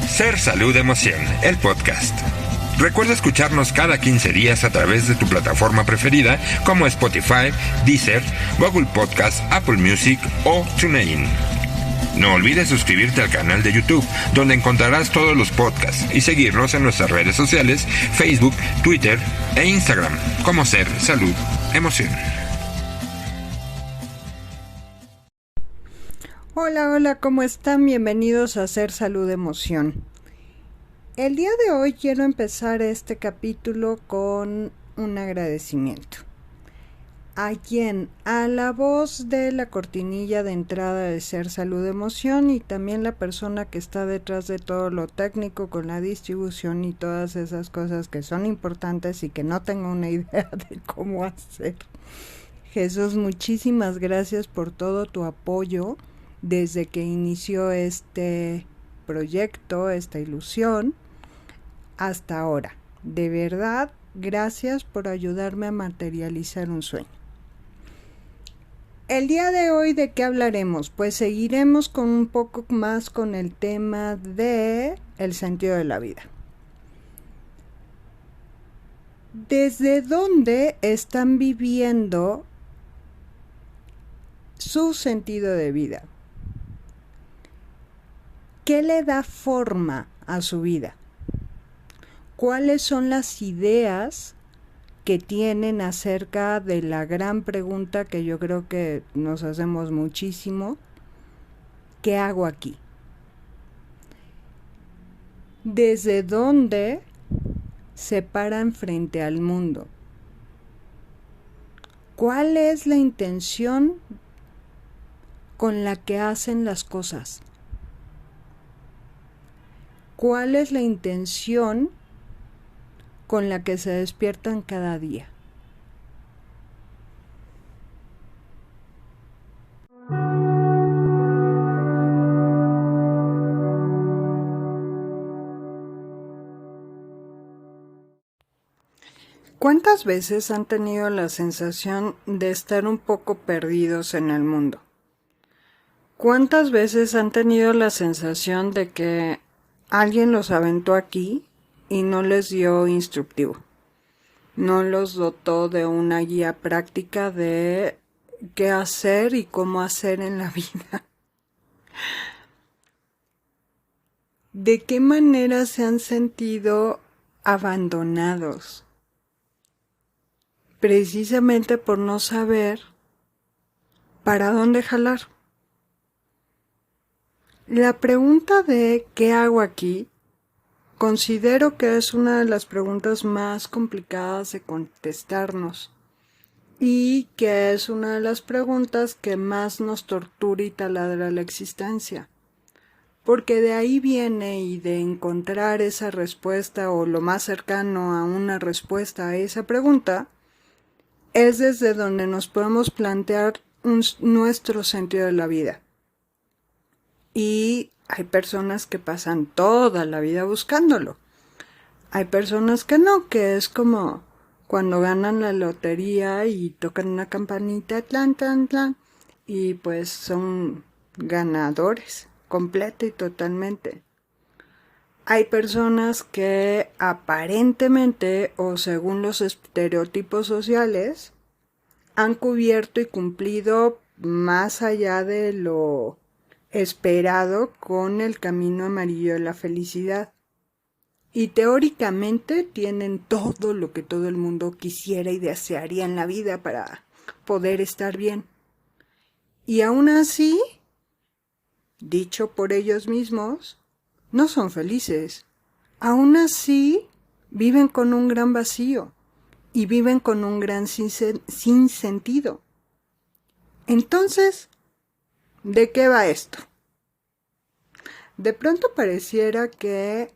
Ser Salud Emoción, el podcast. Recuerda escucharnos cada 15 días a través de tu plataforma preferida como Spotify, Deezer, Google Podcast, Apple Music o TuneIn. No olvides suscribirte al canal de YouTube, donde encontrarás todos los podcasts, y seguirnos en nuestras redes sociales, Facebook, Twitter e Instagram, como Ser Salud Emoción. Hola, ¿cómo están? Bienvenidos a Ser Salud Emoción. El día de hoy quiero empezar este capítulo con un agradecimiento. ¿A quién? A la voz de la cortinilla de entrada de Ser Salud Emoción y también la persona que está detrás de todo lo técnico con la distribución y todas esas cosas que son importantes y que no tengo una idea de cómo hacer. Jesús, muchísimas gracias por todo tu apoyo desde que inició este proyecto, esta ilusión, hasta ahora. De verdad, gracias por ayudarme a materializar un sueño. El día de hoy, ¿de qué hablaremos? Pues seguiremos con un poco más con el tema de el sentido de la vida. ¿Desde dónde están viviendo su sentido de vida? ¿Qué le da forma a su vida? ¿Cuáles son las ideas que tienen acerca de la gran pregunta que yo creo que nos hacemos muchísimo? ¿Qué hago aquí? ¿Desde dónde se paran frente al mundo? ¿Cuál es la intención con la que hacen las cosas? ¿Cuál es la intención con la que se despiertan cada día? ¿Cuántas veces han tenido la sensación de estar un poco perdidos en el mundo? ¿Cuántas veces han tenido la sensación de que alguien los aventó aquí y no les dio instructivo? No los dotó de una guía práctica de qué hacer y cómo hacer en la vida. ¿De qué manera se han sentido abandonados? Precisamente por no saber para dónde jalar. La pregunta de ¿qué hago aquí? Considero que es una de las preguntas más complicadas de contestarnos y que es una de las preguntas que más nos tortura y taladra la existencia. Porque de ahí viene, y de encontrar esa respuesta o lo más cercano a una respuesta a esa pregunta, es desde donde nos podemos plantear nuestro sentido de la vida. Y hay personas que pasan toda la vida buscándolo. Hay personas que no, que es como cuando ganan la lotería y tocan una campanita, tlan, tlan, tlan, y pues son ganadores, completa y totalmente. Hay personas que aparentemente, o según los estereotipos sociales, han cubierto y cumplido más allá de lo esperado con el camino amarillo de la felicidad. Y teóricamente tienen todo lo que todo el mundo quisiera y desearía en la vida para poder estar bien. Y aún así, dicho por ellos mismos, no son felices. Aún así, viven con un gran vacío y viven con un gran sinsentido. Entonces, ¿de qué va esto? De pronto pareciera que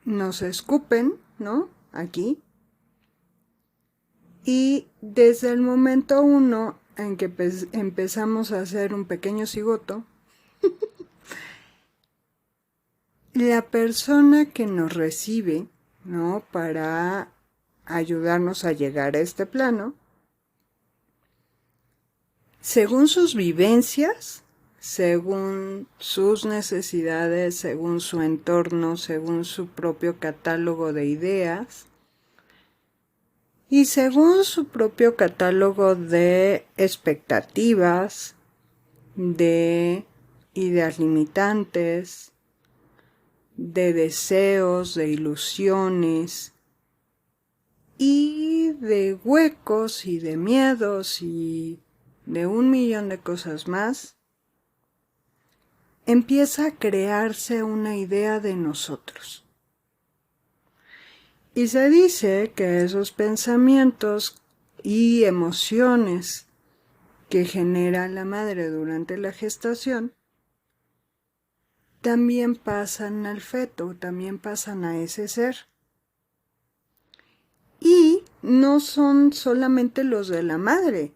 nos escupen, ¿no? Aquí. Y desde el momento uno en que empezamos a hacer un pequeño cigoto, la persona que nos recibe, ¿no? Para ayudarnos a llegar a este plano, según sus vivencias, según sus necesidades, según su entorno, según su propio catálogo de ideas y según su propio catálogo de expectativas, de ideas limitantes, de deseos, de ilusiones y de huecos y de miedos y de 1,000,000 de cosas más, empieza a crearse una idea de nosotros. Y se dice que esos pensamientos y emociones que genera la madre durante la gestación también pasan al feto, también pasan a ese ser. Y no son solamente los de la madre.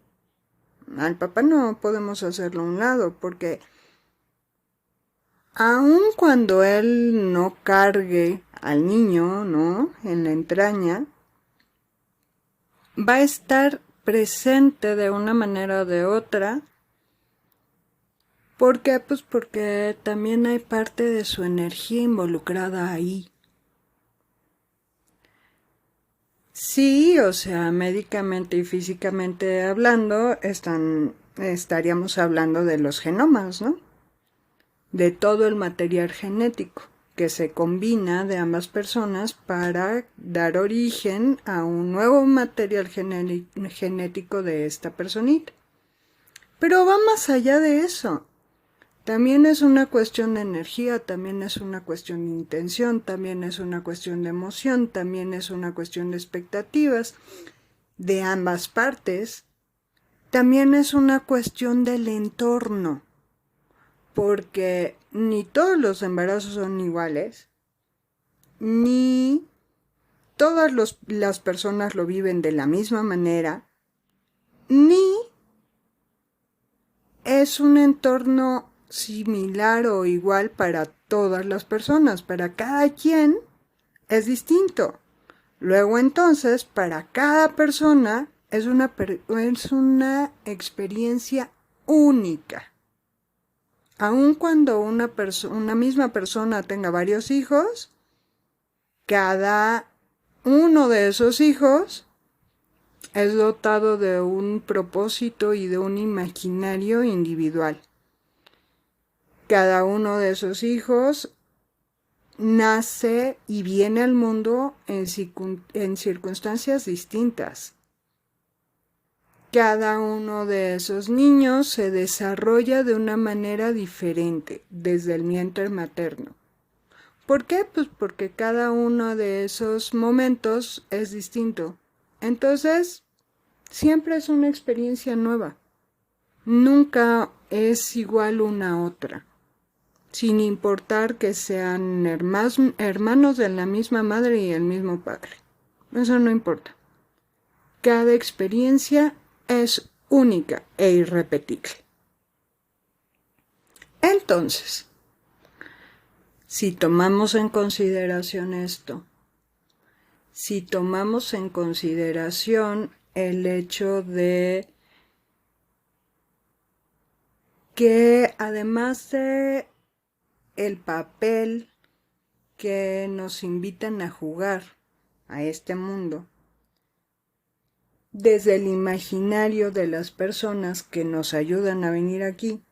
Al papá no podemos hacerlo a un lado, porque aun cuando él no cargue al niño, ¿no?, en la entraña, va a estar presente de una manera o de otra. ¿Por qué? Pues porque también hay parte de su energía involucrada ahí. Sí, o sea, médicamente y físicamente hablando, estaríamos hablando de los genomas, ¿no? De todo el material genético que se combina de ambas personas para dar origen a un nuevo material genético de esta personita. Pero va más allá de eso. También es una cuestión de energía, también es una cuestión de intención, también es una cuestión de emoción, también es una cuestión de expectativas de ambas partes. También es una cuestión del entorno, porque ni todos los embarazos son iguales, ni todas las personas lo viven de la misma manera, ni es un entorno similar o igual para todas las personas. Para cada quien es distinto. Luego entonces, para cada persona es una experiencia única. Aun cuando una misma persona tenga varios hijos, cada uno de esos hijos es dotado de un propósito y de un imaginario individual. Cada uno de esos hijos nace y viene al mundo en circunstancias distintas. Cada uno de esos niños se desarrolla de una manera diferente desde el vientre materno. ¿Por qué? Pues porque cada uno de esos momentos es distinto. Entonces, siempre es una experiencia nueva. Nunca es igual una a otra, sin importar que sean hermanos de la misma madre y el mismo padre. Eso no importa. Cada experiencia es única e irrepetible. Entonces, si tomamos en consideración esto, si tomamos en consideración el hecho de que además de el papel que nos invitan a jugar a este mundo, desde el imaginario de las personas que nos ayudan a venir aquí,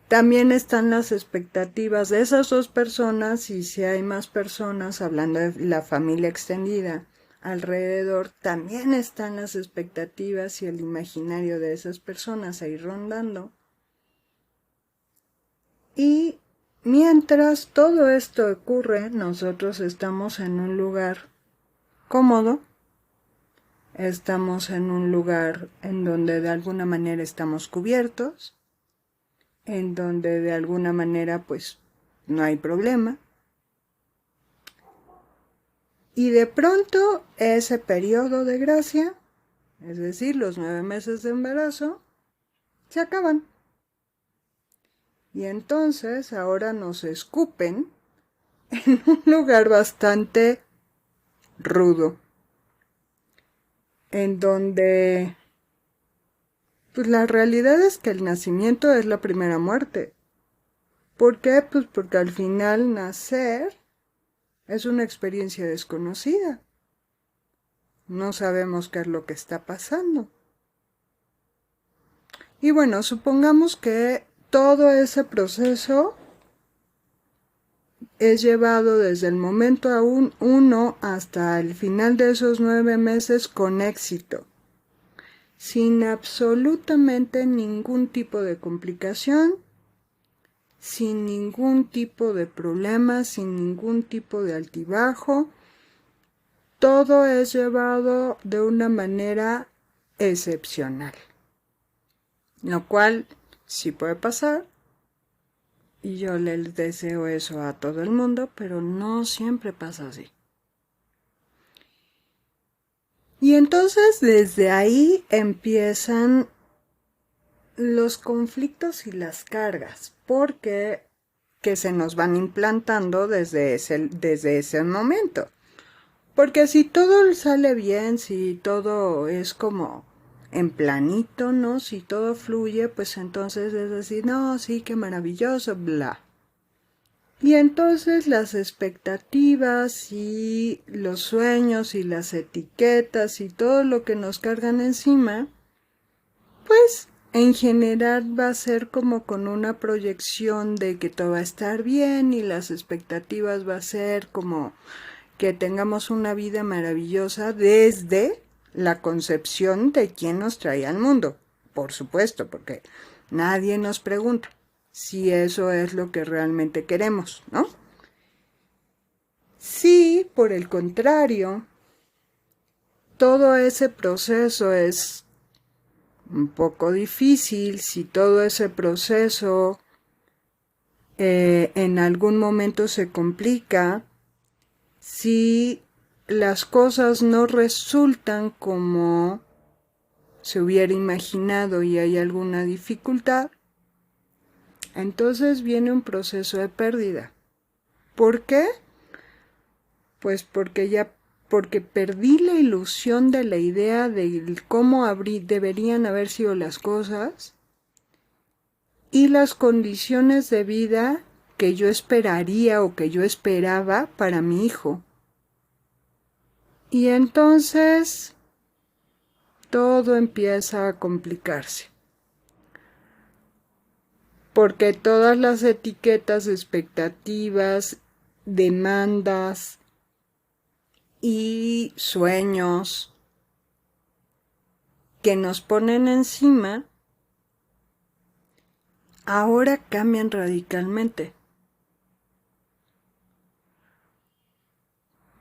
también están las expectativas de esas dos personas, y si hay más personas, hablando de la familia extendida alrededor, también están las expectativas y el imaginario de esas personas ahí rondando. Y mientras todo esto ocurre, nosotros estamos en un lugar cómodo, estamos en un lugar en donde de alguna manera estamos cubiertos, en donde de alguna manera pues no hay problema. Y de pronto ese periodo de gracia, es decir, los 9 meses de embarazo, se acaban. Y entonces ahora nos escupen en un lugar bastante rudo, en donde Pues la realidad es que el nacimiento es la primera muerte. ¿Por qué? Pues porque al final nacer es una experiencia desconocida. No sabemos qué es lo que está pasando. Y bueno, supongamos que todo ese proceso es llevado desde el momento uno hasta el final de esos 9 meses con éxito, sin absolutamente ningún tipo de complicación, sin ningún tipo de problema, sin ningún tipo de altibajo. Todo es llevado de una manera excepcional, lo cual sí puede pasar, y yo les deseo eso a todo el mundo, pero no siempre pasa así. Y entonces desde ahí empiezan los conflictos y las cargas, porque que se nos van implantando desde ese momento. Porque si todo sale bien, si todo es como en planito, ¿no? Si todo fluye, pues entonces es decir, no, sí, qué maravilloso, bla. Y entonces las expectativas y los sueños y las etiquetas y todo lo que nos cargan encima, pues en general va a ser como con una proyección de que todo va a estar bien, y las expectativas va a ser como que tengamos una vida maravillosa desde la concepción de quién nos trae al mundo. Por supuesto, porque nadie nos pregunta si eso es lo que realmente queremos, ¿no? Si, por el contrario, todo ese proceso es un poco difícil, si todo ese proceso en algún momento se complica, si las cosas no resultan como se hubiera imaginado y hay alguna dificultad, entonces viene un proceso de pérdida. ¿Por qué? Pues porque perdí la ilusión de la idea de cómo deberían haber sido las cosas y las condiciones de vida que yo esperaría o que yo esperaba para mi hijo. Y entonces todo empieza a complicarse. Porque todas las etiquetas, expectativas, demandas y sueños que nos ponen encima ahora cambian radicalmente.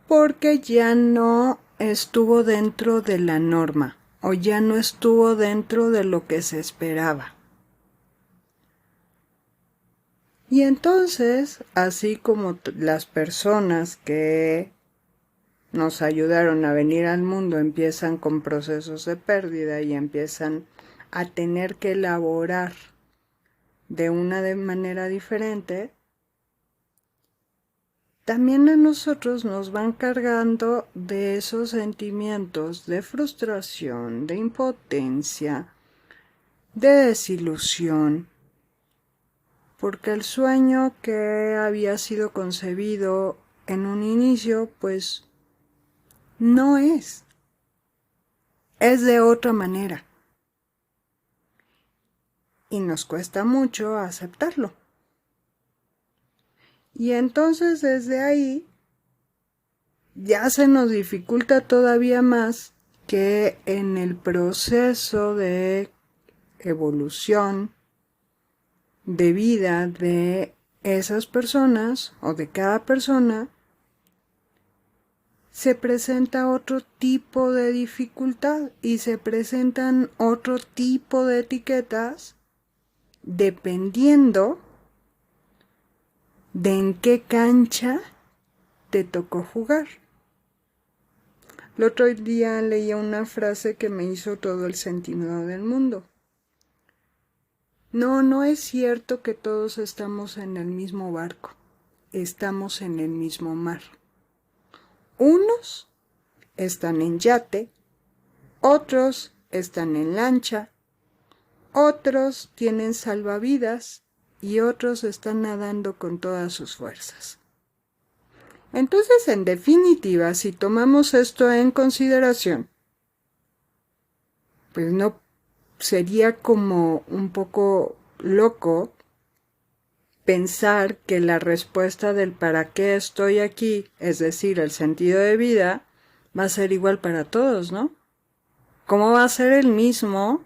Porque ya no estuvo dentro de la norma o ya no estuvo dentro de lo que se esperaba. Y entonces, así como las personas que nos ayudaron a venir al mundo empiezan con procesos de pérdida y empiezan a tener que elaborar de una manera diferente, también a nosotros nos van cargando de esos sentimientos de frustración, de impotencia, de desilusión, porque el sueño que había sido concebido en un inicio, pues no es de otra manera. Y nos cuesta mucho aceptarlo. Y entonces desde ahí ya se nos dificulta todavía más que en el proceso de evolución de vida de esas personas o de cada persona se presenta otro tipo de dificultad y se presentan otro tipo de etiquetas dependiendo de en qué cancha te tocó jugar. El otro día leía una frase que me hizo todo el sentido del mundo. No es cierto que todos estamos en el mismo barco, estamos en el mismo mar. Unos están en yate, otros están en lancha, otros tienen salvavidas y otros están nadando con todas sus fuerzas. Entonces, en definitiva, si tomamos esto en consideración, pues no sería como un poco loco pensar que la respuesta del para qué estoy aquí, es decir, el sentido de vida, va a ser igual para todos, ¿no? ¿Cómo va a ser el mismo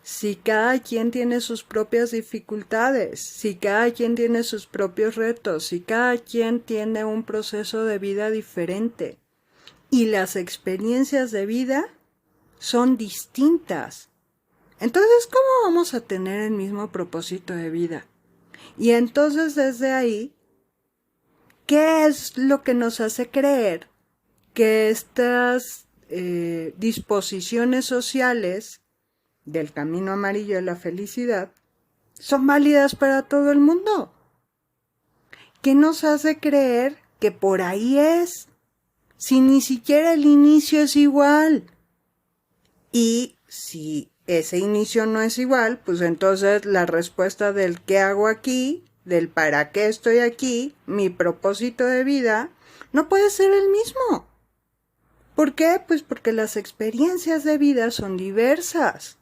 si cada quien tiene sus propias dificultades, si cada quien tiene sus propios retos, si cada quien tiene un proceso de vida diferente y las experiencias de vida son distintas? Entonces, ¿cómo vamos a tener el mismo propósito de vida? Y entonces desde ahí, ¿qué es lo que nos hace creer que estas disposiciones sociales del camino amarillo de la felicidad son válidas para todo el mundo? ¿Qué nos hace creer que por ahí es? Si ni siquiera el inicio es igual. Y si ese inicio no es igual, pues entonces la respuesta del qué hago aquí, del para qué estoy aquí, mi propósito de vida, no puede ser el mismo. ¿Por qué? Pues porque las experiencias de vida son diversas.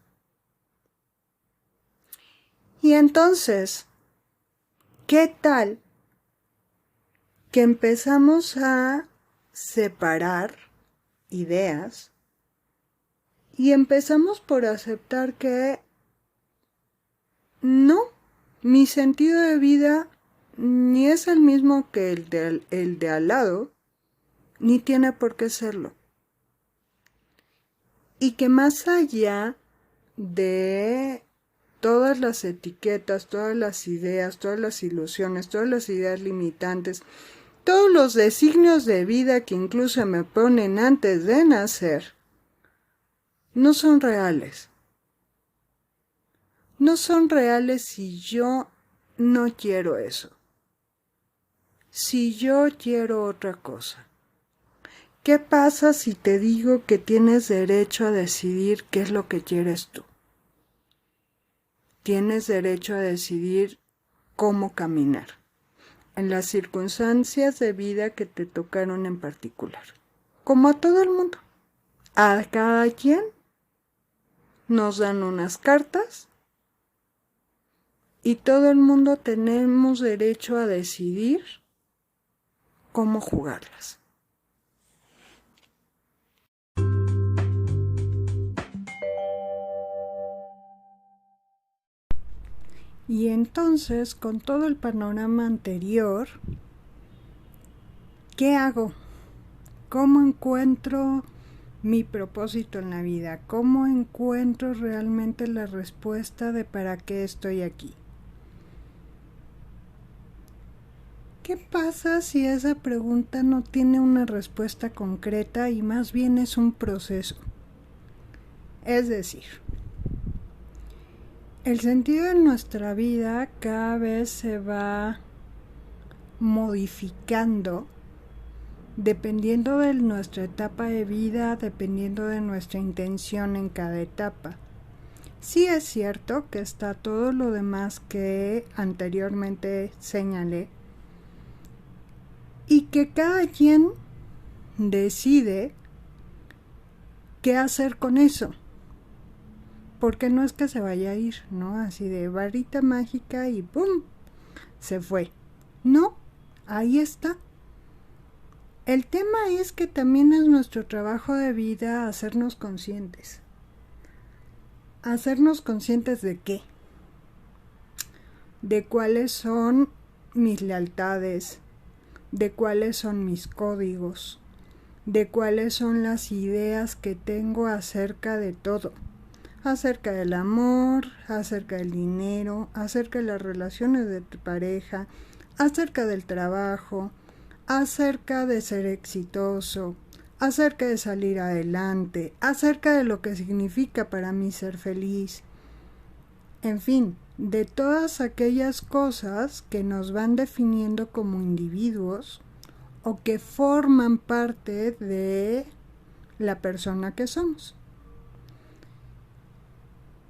Y entonces, ¿qué tal que empezamos a separar ideas y empezamos por aceptar que no, mi sentido de vida ni es el mismo que el de al lado, ni tiene por qué serlo? Y que más allá de todas las etiquetas, todas las ideas, todas las ilusiones, todas las ideas limitantes, todos los designios de vida que incluso me ponen antes de nacer, no son reales. No son reales si yo no quiero eso. Si yo quiero otra cosa. ¿Qué pasa si te digo que tienes derecho a decidir qué es lo que quieres tú? Tienes derecho a decidir cómo caminar, en las circunstancias de vida que te tocaron en particular, como a todo el mundo. A cada quien nos dan unas cartas y todo el mundo tenemos derecho a decidir cómo jugarlas. Y entonces, con todo el panorama anterior, ¿qué hago? ¿Cómo encuentro mi propósito en la vida? ¿Cómo encuentro realmente la respuesta de para qué estoy aquí? ¿Qué pasa si esa pregunta no tiene una respuesta concreta y más bien es un proceso? Es decir, el sentido de nuestra vida cada vez se va modificando dependiendo de nuestra etapa de vida, dependiendo de nuestra intención en cada etapa. Sí es cierto que está todo lo demás que anteriormente señalé y que cada quien decide qué hacer con eso. Porque no es que se vaya a ir, ¿no? Así de varita mágica y ¡pum! Se fue. No, ahí está. El tema es que también es nuestro trabajo de vida hacernos conscientes. ¿Hacernos conscientes de qué? De cuáles son mis lealtades, de cuáles son mis códigos, de cuáles son las ideas que tengo acerca de todo. Acerca del amor, acerca del dinero, acerca de las relaciones de tu pareja, acerca del trabajo, acerca de ser exitoso, acerca de salir adelante, acerca de lo que significa para mí ser feliz. En fin, de todas aquellas cosas que nos van definiendo como individuos o que forman parte de la persona que somos.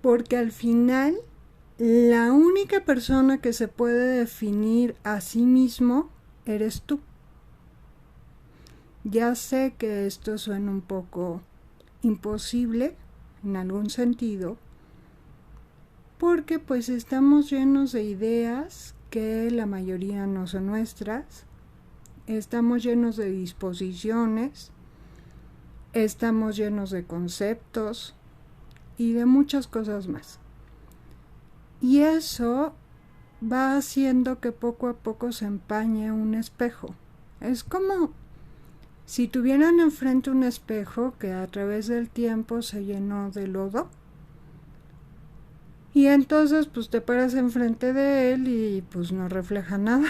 Porque al final, la única persona que se puede definir a sí mismo eres tú. Ya sé que esto suena un poco imposible en algún sentido, porque pues estamos llenos de ideas que la mayoría no son nuestras, estamos llenos de disposiciones, estamos llenos de conceptos y de muchas cosas más. Y eso va haciendo que poco a poco se empañe un espejo. Es como si tuvieran enfrente un espejo que a través del tiempo se llenó de lodo. Y entonces pues te paras enfrente de él y pues no refleja nada.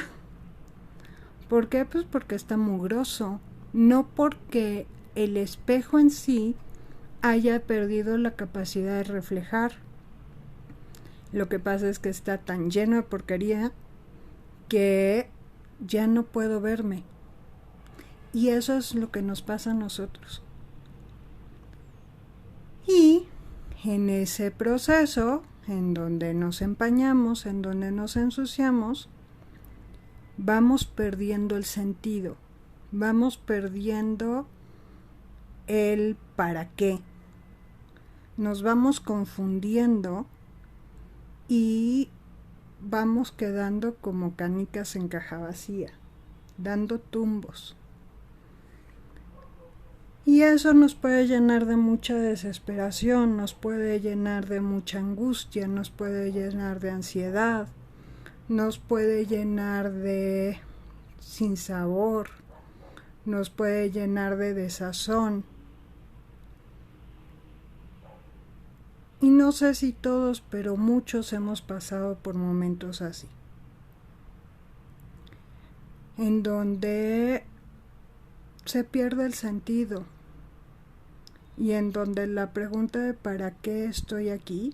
¿Por qué? Pues porque está mugroso. No porque el espejo en sí haya perdido la capacidad de reflejar. Lo que pasa es que está tan lleno de porquería que ya no puedo verme. Y eso es lo que nos pasa a nosotros. Y en ese proceso, en donde nos empañamos, en donde nos ensuciamos, vamos perdiendo el sentido, vamos perdiendo el para qué. Nos vamos confundiendo y vamos quedando como canicas en caja vacía, dando tumbos. Y eso nos puede llenar de mucha desesperación, nos puede llenar de mucha angustia, nos puede llenar de ansiedad, nos puede llenar de sinsabor, nos puede llenar de desazón. Y no sé si todos, pero muchos hemos pasado por momentos así, en donde se pierde el sentido y en donde la pregunta de ¿para qué estoy aquí?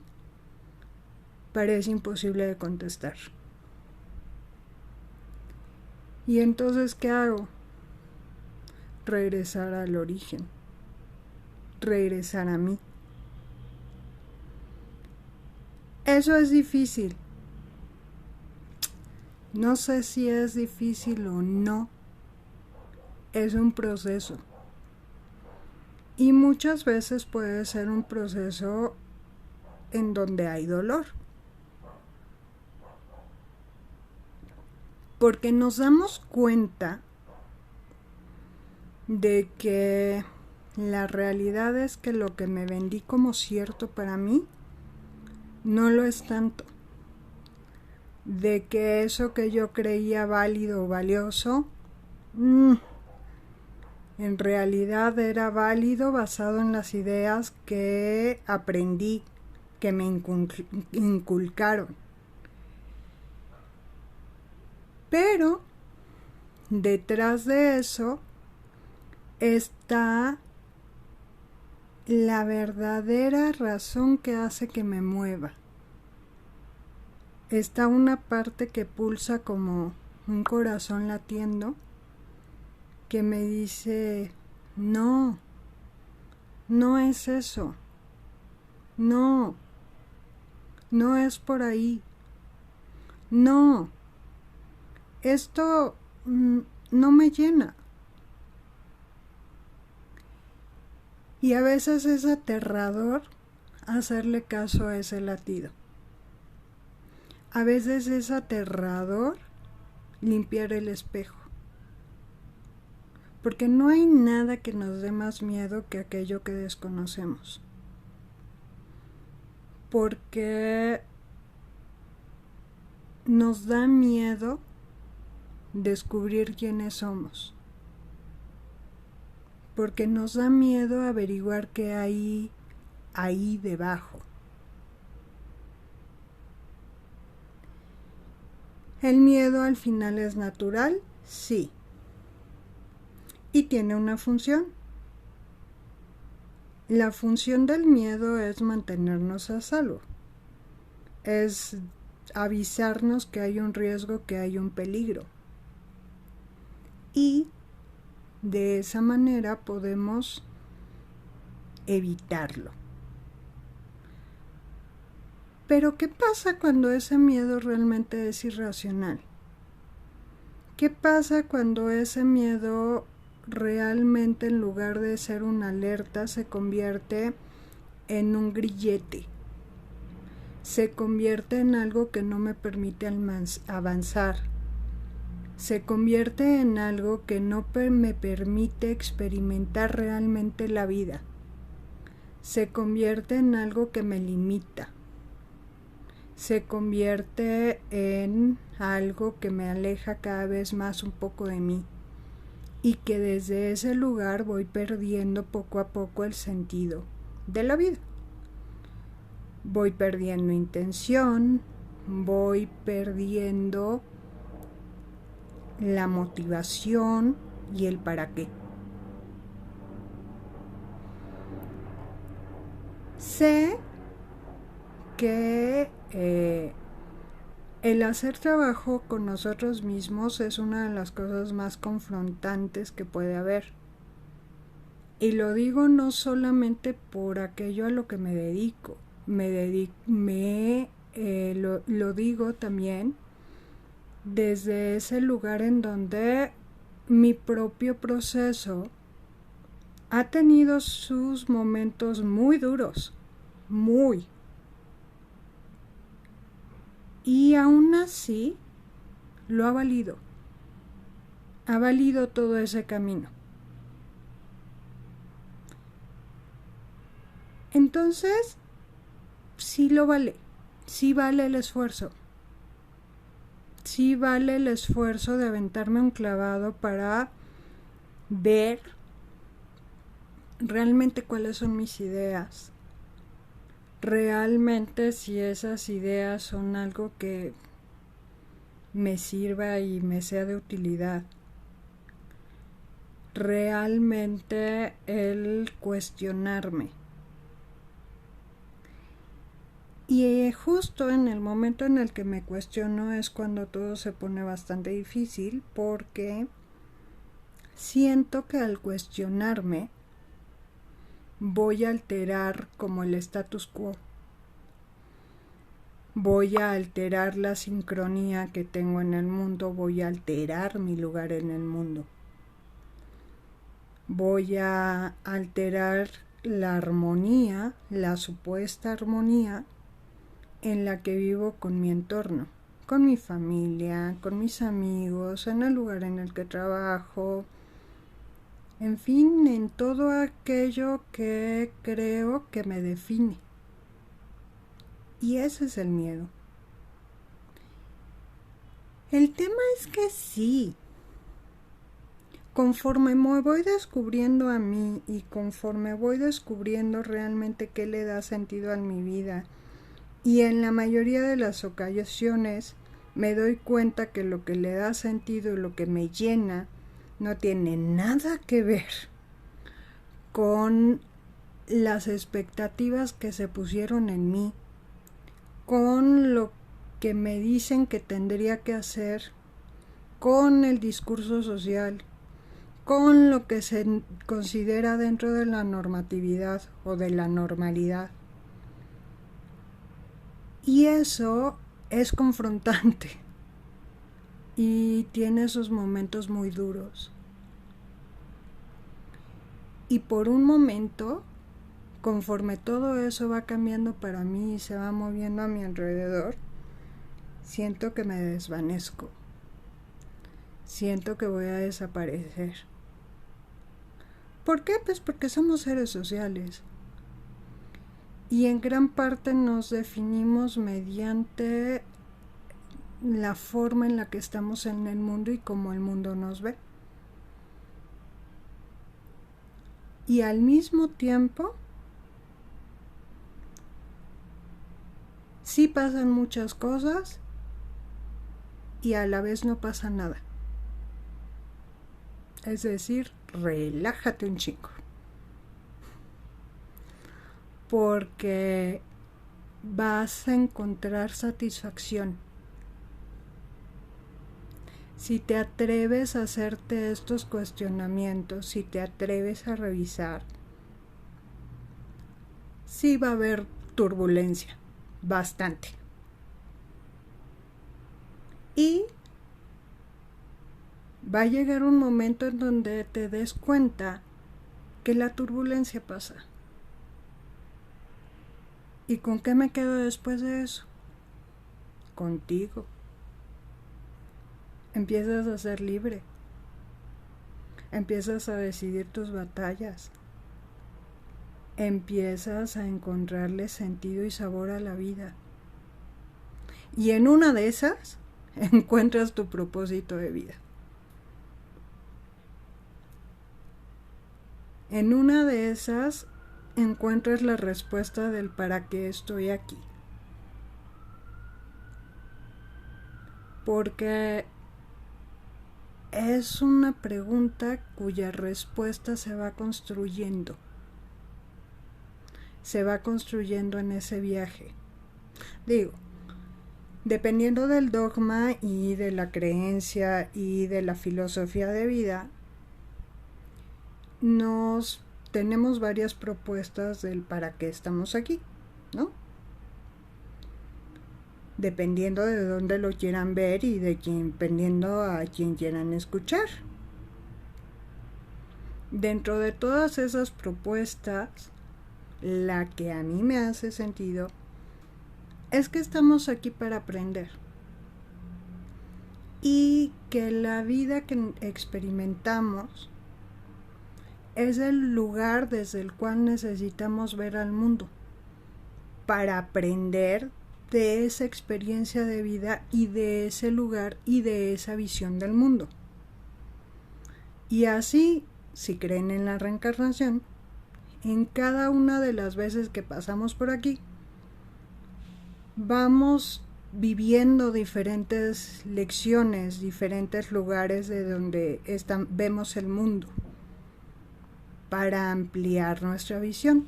Parece imposible de contestar. ¿Y entonces qué hago? Regresar al origen, regresar a mí. Eso es difícil. No sé si es difícil o no. Es un proceso. Y muchas veces puede ser un proceso en donde hay dolor. Porque nos damos cuenta de que la realidad es que lo que me vendí como cierto para mí no lo es tanto. De que eso que yo creía válido o valioso, en realidad era válido basado en las ideas que aprendí, que me inculcaron. Pero detrás de eso está la verdadera razón que hace que me mueva. Está una parte que pulsa como un corazón latiendo que me dice, no, no es eso, no es por ahí, no, esto no me llena. Y a veces es aterrador hacerle caso a ese latido. A veces es aterrador limpiar el espejo. Porque no hay nada que nos dé más miedo que aquello que desconocemos. Porque nos da miedo descubrir quiénes somos. Porque nos da miedo averiguar qué hay ahí debajo. ¿El miedo al final es natural? Sí. Y tiene una función. La función del miedo es mantenernos a salvo. Es avisarnos que hay un riesgo, que hay un peligro. Y de esa manera podemos evitarlo. Pero ¿qué pasa cuando ese miedo realmente es irracional? ¿Qué pasa cuando ese miedo realmente, en lugar de ser una alerta, se convierte en un grillete? Se convierte en algo que no me permite avanzar. Se convierte en algo que no me permite experimentar realmente la vida. Se convierte en algo que me limita. Se convierte en algo que me aleja cada vez más un poco de mí, y que desde ese lugar voy perdiendo poco a poco el sentido de la vida. Voy perdiendo intención, voy perdiendo la motivación y el para qué. Sé que el hacer trabajo con nosotros mismos es una de las cosas más confrontantes que puede haber. Y lo digo no solamente por aquello a lo que me dedico, lo digo también desde ese lugar en donde mi propio proceso ha tenido sus momentos muy duros, muy. Y aún así lo ha valido. Ha valido todo ese camino. Entonces, sí lo vale. Sí vale el esfuerzo. Sí vale el esfuerzo de aventarme un clavado para ver realmente cuáles son mis ideas. Realmente si esas ideas son algo que me sirva y me sea de utilidad. Realmente el cuestionarme. Y justo en el momento en el que me cuestiono es cuando todo se pone bastante difícil, porque siento que al cuestionarme voy a alterar como el status quo. Voy a alterar la sincronía que tengo en el mundo, voy a alterar mi lugar en el mundo. Voy a alterar la armonía, la supuesta armonía en la que vivo con mi entorno, con mi familia, con mis amigos, en el lugar en el que trabajo, en fin, en todo aquello que creo que me define. Y ese es el miedo. El tema es que sí, conforme me voy descubriendo a mí y conforme voy descubriendo realmente qué le da sentido a mi vida, y en la mayoría de las ocasiones me doy cuenta que lo que le da sentido y lo que me llena no tiene nada que ver con las expectativas que se pusieron en mí, con lo que me dicen que tendría que hacer, con el discurso social, con lo que se considera dentro de la normatividad o de la normalidad. Y eso es confrontante y tiene esos momentos muy duros. Y por un momento, conforme todo eso va cambiando para mí y se va moviendo a mi alrededor, siento que me desvanezco. Siento que voy a desaparecer. ¿Por qué? Pues porque somos seres sociales. Y en gran parte nos definimos mediante la forma en la que estamos en el mundo y cómo el mundo nos ve. Y al mismo tiempo, sí pasan muchas cosas y a la vez no pasa nada. Es decir, relájate un chingo. Porque vas a encontrar satisfacción. Si te atreves a hacerte estos cuestionamientos, si te atreves a revisar, sí va a haber turbulencia, bastante. Y va a llegar un momento en donde te des cuenta que la turbulencia pasa. ¿Y con qué me quedo después de eso? Contigo. Empiezas a ser libre. Empiezas a decidir tus batallas. Empiezas a encontrarle sentido y sabor a la vida. Y en una de esas encuentras tu propósito de vida. En una de esas encuentras la respuesta del para qué estoy aquí. Porque es una pregunta cuya respuesta se va construyendo. Se va construyendo en ese viaje. Digo, dependiendo del dogma y de la creencia y de la filosofía de vida, tenemos varias propuestas del para qué estamos aquí, ¿no? Dependiendo de dónde lo quieran ver y dependiendo a quién quieran escuchar. Dentro de todas esas propuestas, la que a mí me hace sentido es que estamos aquí para aprender y que la vida que experimentamos es el lugar desde el cual necesitamos ver al mundo para aprender de esa experiencia de vida y de ese lugar y de esa visión del mundo. Y así, si creen en la reencarnación, en cada una de las veces que pasamos por aquí, vamos viviendo diferentes lecciones, diferentes lugares de donde vemos el mundo, para ampliar nuestra visión.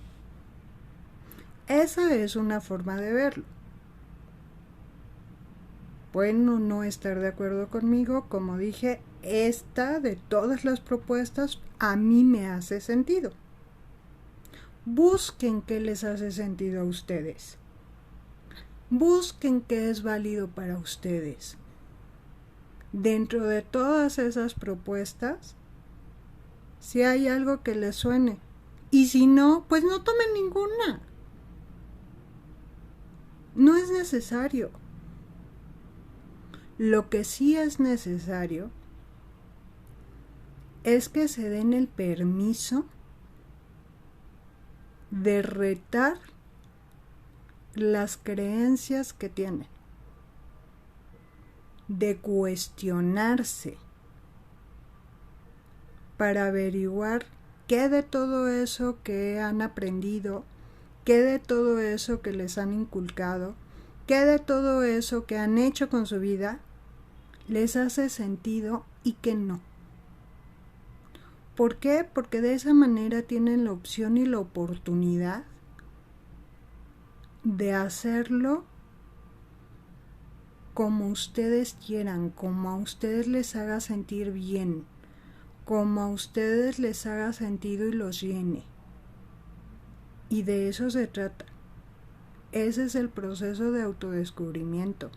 Esa es una forma de verlo. Pueden no estar de acuerdo conmigo, como dije, esta de todas las propuestas a mí me hace sentido. Busquen qué les hace sentido a ustedes. Busquen qué es válido para ustedes. Dentro de todas esas propuestas, si hay algo que les suene. Y si no, pues no tomen ninguna. No es necesario. Lo que sí es necesario es que se den el permiso de retar las creencias que tienen, de cuestionarse para averiguar qué de todo eso que han aprendido, qué de todo eso que les han inculcado, qué de todo eso que han hecho con su vida les hace sentido y qué no. ¿Por qué? Porque de esa manera tienen la opción y la oportunidad de hacerlo como ustedes quieran, como a ustedes les haga sentir bien, como a ustedes les haga sentido y los llene. Y de eso se trata. Ese es el proceso de autodescubrimiento.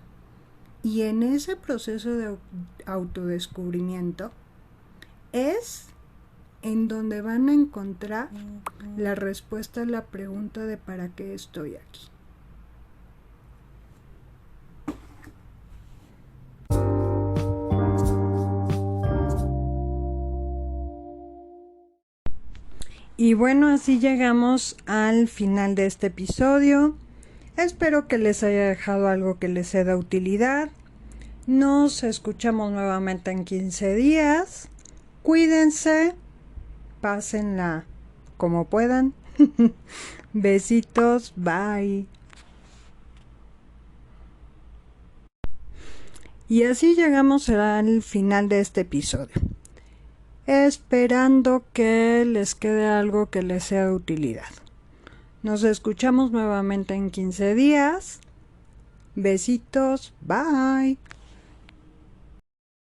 Y en ese proceso de autodescubrimiento es en donde van a encontrar la respuesta a la pregunta de ¿para qué estoy aquí? Y bueno, así llegamos al final de este episodio. Espero que les haya dejado algo que les sea de utilidad. Nos escuchamos nuevamente en 15 días. Cuídense. Pásenla como puedan. Besitos. Bye. Y así llegamos al final de este episodio. Esperando que les quede algo que les sea de utilidad. Nos escuchamos nuevamente en 15 días. Besitos. Bye.